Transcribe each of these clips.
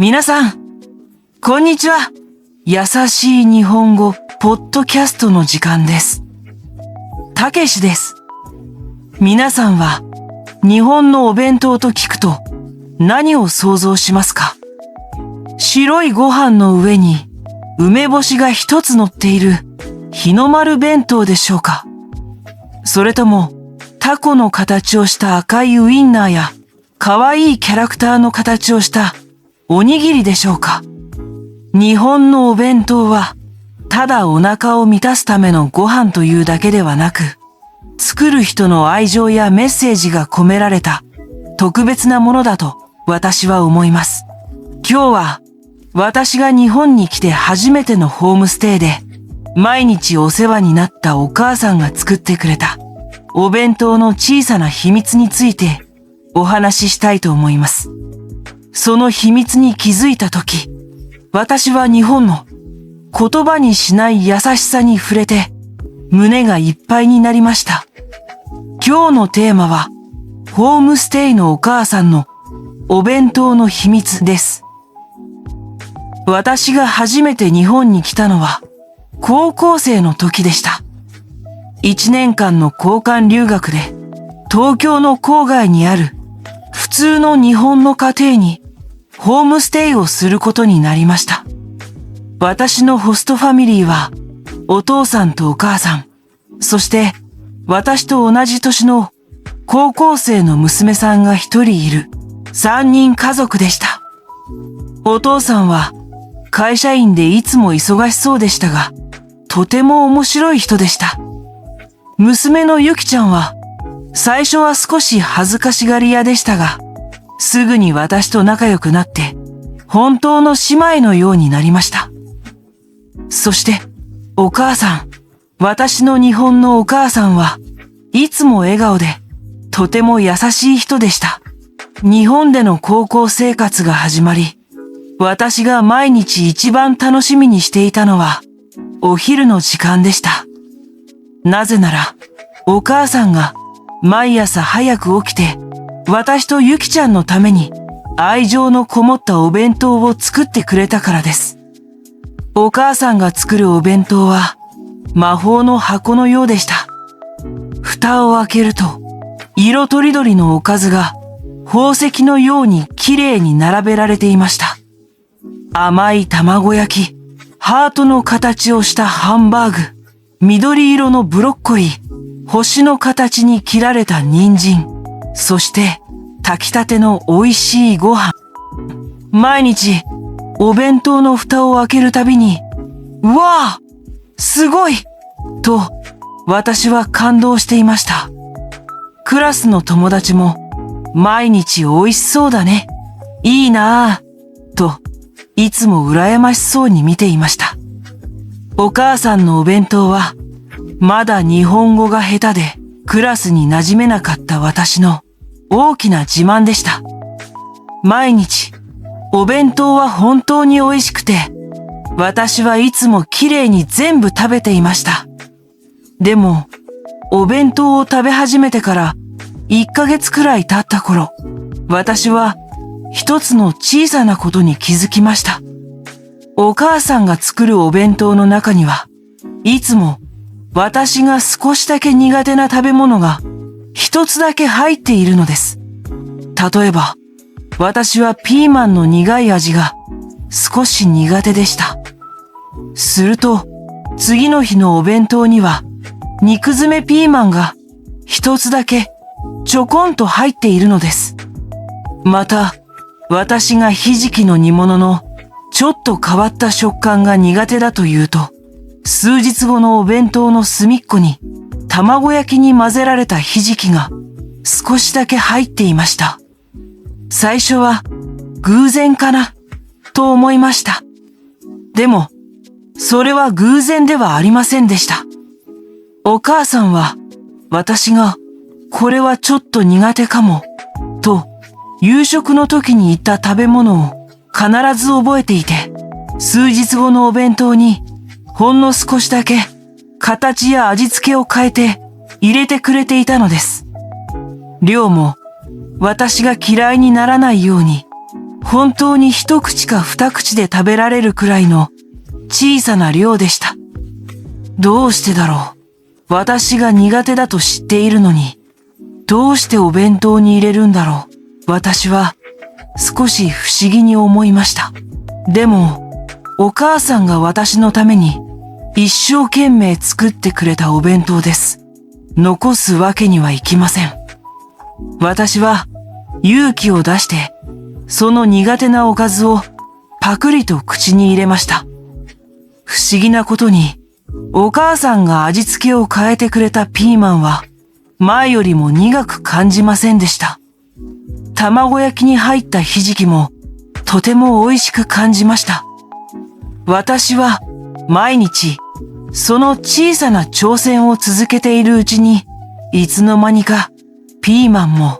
皆さん、こんにちは。優しい日本語ポッドキャストの時間です。たけしです。皆さんは日本のお弁当と聞くと何を想像しますか？白いご飯の上に梅干しが一つ乗っている日の丸弁当でしょうか？それともタコの形をした赤いウインナーや可愛いキャラクターの形をしたおにぎりでしょうか？日本のお弁当はただお腹を満たすためのご飯というだけではなく、作る人の愛情やメッセージが込められた特別なものだと私は思います。今日は私が日本に来て初めてのホームステイで毎日お世話になったお母さんが作ってくれたお弁当の小さな秘密についてお話ししたいと思います。その秘密に気づいたとき、私は日本の言葉にしない優しさに触れて胸がいっぱいになりました。今日のテーマはホームステイのお母さんのお弁当の秘密です。私が初めて日本に来たのは高校生の時でした。1年間の交換留学で東京の郊外にある普通の日本の家庭にホームステイをすることになりました。私のホストファミリーはお父さんとお母さん、そして私と同じ年の高校生の娘さんが一人いる3人家族でした。お父さんは会社員でいつも忙しそうでしたが、とても面白い人でした。娘のゆきちゃんは最初は少し恥ずかしがり屋でしたが、すぐに私と仲良くなって本当の姉妹のようになりました。そしてお母さん、私の日本のお母さんはいつも笑顔でとても優しい人でした。日本での高校生活が始まり、私が毎日一番楽しみにしていたのはお昼の時間でした。なぜならお母さんが毎朝早く起きて私とゆきちゃんのために愛情のこもったお弁当を作ってくれたからです。お母さんが作るお弁当は魔法の箱のようでした。蓋を開けると色とりどりのおかずが宝石のようにきれいに並べられていました。甘い卵焼き、ハートの形をしたハンバーグ、緑色のブロッコリー、星の形に切られた人参、そして炊きたての美味しいご飯。毎日お弁当の蓋を開けるたびに、うわあ、すごいと私は感動していました。クラスの友達も毎日美味しそうだね、いいなあといつも羨ましそうに見ていました。お母さんのお弁当はまだ日本語が下手でクラスに馴染めなかった私の大きな自慢でした。毎日お弁当は本当に美味しくて、私はいつもきれいに全部食べていました。でもお弁当を食べ始めてから1ヶ月くらい経った頃、私は一つの小さなことに気づきました。お母さんが作るお弁当の中にはいつも私が少しだけ苦手な食べ物が一つだけ入っているのです。例えば、私はピーマンの苦い味が少し苦手でした。すると、次の日のお弁当には肉詰めピーマンが一つだけちょこんと入っているのです。また、私がひじきの煮物のちょっと変わった食感が苦手だというと、数日後のお弁当の隅っこに卵焼きに混ぜられたひじきが少しだけ入っていました。最初は偶然かなと思いました。でも、それは偶然ではありませんでした。お母さんは私がこれはちょっと苦手かもと夕食の時に言った食べ物を必ず覚えていて、数日後のお弁当にほんの少しだけ形や味付けを変えて入れてくれていたのです。量も私が嫌いにならないように本当に一口か二口で食べられるくらいの小さな量でした。どうしてだろう。私が苦手だと知っているのに、どうしてお弁当に入れるんだろう。私は少し不思議に思いました。でも、お母さんが私のために一生懸命作ってくれたお弁当です。残すわけにはいきません。私は勇気を出して、その苦手なおかずをパクリと口に入れました。不思議なことに、お母さんが味付けを変えてくれたピーマンは前よりも苦く感じませんでした。卵焼きに入ったひじきもとても美味しく感じました。私は毎日その小さな挑戦を続けているうちに、いつの間にかピーマンも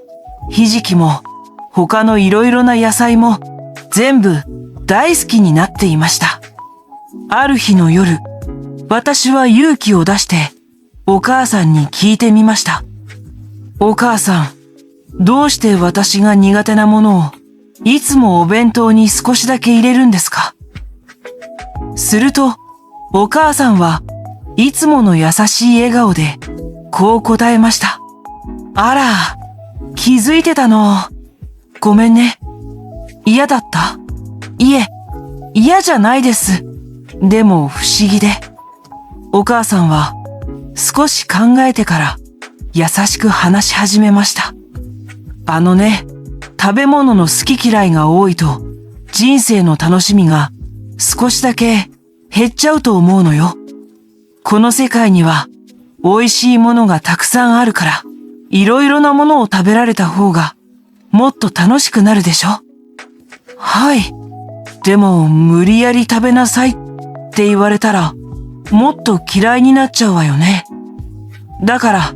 ひじきも他のいろいろな野菜も全部大好きになっていました。ある日の夜、私は勇気を出してお母さんに聞いてみました。お母さん、どうして私が苦手なものをいつもお弁当に少しだけ入れるんですか？すると、お母さんはいつもの優しい笑顔でこう答えました。あら、気づいてたの。ごめんね。嫌だった？いえ、嫌じゃないです。でも不思議で。お母さんは少し考えてから優しく話し始めました。食べ物の好き嫌いが多いと人生の楽しみが少しだけ減っちゃうと思うのよ。この世界には美味しいものがたくさんあるから、いろいろなものを食べられた方がもっと楽しくなるでしょ？はい。でも無理やり食べなさいって言われたらもっと嫌いになっちゃうわよね。だから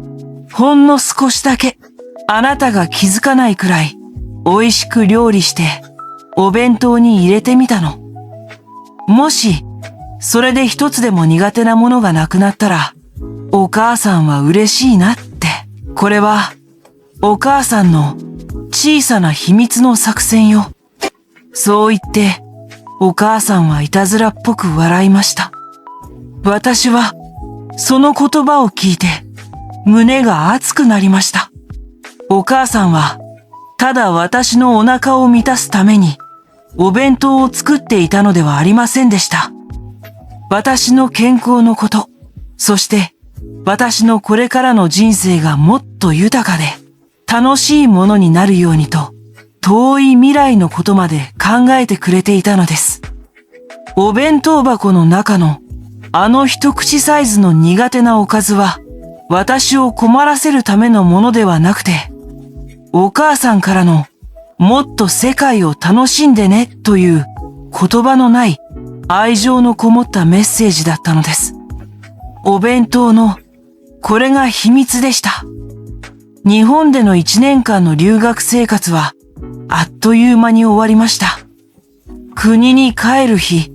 ほんの少しだけあなたが気づかないくらい美味しく料理してお弁当に入れてみたの。もしそれで一つでも苦手なものがなくなったらお母さんは嬉しいなって。これはお母さんの小さな秘密の作戦よ。そう言ってお母さんはいたずらっぽく笑いました。私はその言葉を聞いて胸が熱くなりました。お母さんはただ私のお腹を満たすためにお弁当を作っていたのではありませんでした。私の健康のこと、そして私のこれからの人生がもっと豊かで楽しいものになるようにと、遠い未来のことまで考えてくれていたのです。お弁当箱の中のあの一口サイズの苦手なおかずは私を困らせるためのものではなくて、お母さんからのもっと世界を楽しんでねという言葉のない愛情のこもったメッセージだったのです。お弁当のこれが秘密でした。日本での1年間の留学生活はあっという間に終わりました。国に帰る日、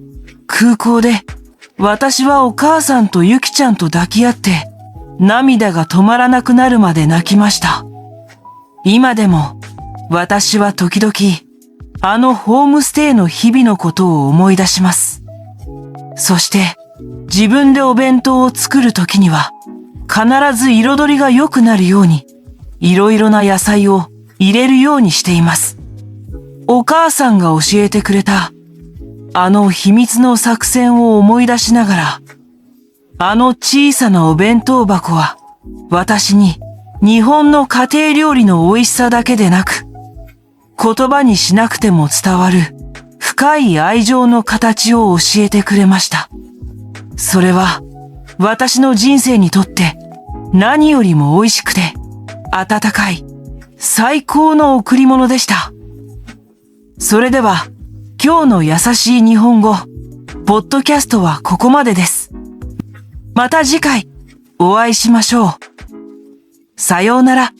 空港で私はお母さんとゆきちゃんと抱き合って涙が止まらなくなるまで泣きました。今でも私は時々あのホームステイの日々のことを思い出します。そして自分でお弁当を作るときには必ず彩りが良くなるようにいろいろな野菜を入れるようにしています。お母さんが教えてくれたあの秘密の作戦を思い出しながら、あの小さなお弁当箱は私に日本の家庭料理の美味しさだけでなく、言葉にしなくても伝わる深い愛情の形を教えてくれました。それは私の人生にとって何よりも美味しくて温かい最高の贈り物でした。それでは今日の優しい日本語ポッドキャストはここまでです。また次回お会いしましょう。さようなら。